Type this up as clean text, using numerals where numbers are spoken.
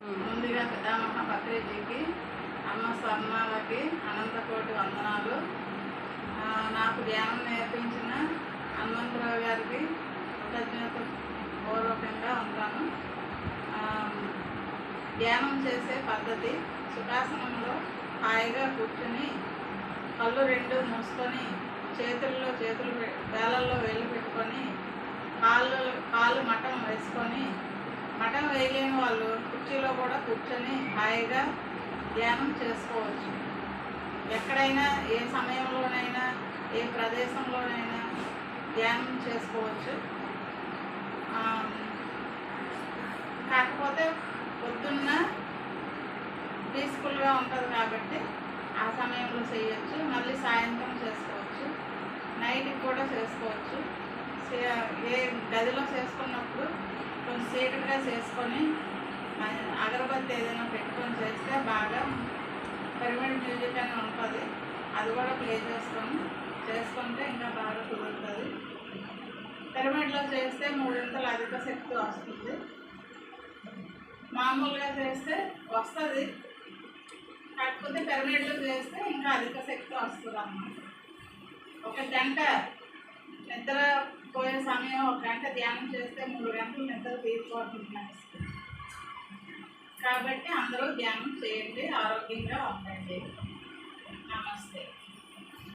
ముందుగా పితామహ పత్రిజీకి, అమ్మ స్వర్ణాలకి అనంతకోటి వందనాలు. నాకు ధ్యానం నేర్పించిన హనుమంతరావు గారికి కృతజ్ఞత పూర్వకంగా ఉంటాను. ధ్యానం చేసే పద్ధతి సుఖాసనంలో హాయిగా కూర్చుని కళ్ళు రెండు మూసుకొని చేతుల్లో చేతులు వేలల్లో వేలు పెట్టుకొని కాళ్ళు మఠం వేసుకొని, మఠం వేయలేని వాళ్ళు కుర్చీలో కూడా కూర్చొని హాయిగా ధ్యానం చేసుకోవచ్చు. ఎక్కడైనా ఏ సమయంలోనైనా ఏ ప్రదేశంలోనైనా ధ్యానం చేసుకోవచ్చు. కాకపోతే పొద్దున్న పీస్ఫుల్గా ఉంటుంది కాబట్టి ఆ సమయంలో చేయొచ్చు. మళ్ళీ సాయంత్రం చేసుకోవచ్చు, నైట్కి కూడా చేసుకోవచ్చు. ఏ గదిలో చేసుకున్నప్పుడు కొంచెం సీక్రెట్గా చేసుకొని అగరబత్తి ఏదైనా పెట్టుకొని చేస్తే బాగా పిరమిడ్ మ్యూజిక్ అని ఉంటుంది, అది కూడా ప్లే చేసుకుంటే ఇంకా బాగా కుదురుతుంది. పిరమిడ్లో చేస్తే 3 అధిక శక్తి వస్తుంది. మామూలుగా చేస్తే వస్తుంది, కాకపోతే పిరమిడ్లో చేస్తే ఇంకా అధిక శక్తి వస్తుంది అన్నమాట. 1 గంట నిద్ర పోయే సమయం 1 గంట ధ్యానం చేస్తే 3 గంటలు నిద్ర తీరిపోతుంది. కాబట్టి అందరూ ధ్యానం చేయండి, ఆరోగ్యంగా ఉండండి. నమస్తే.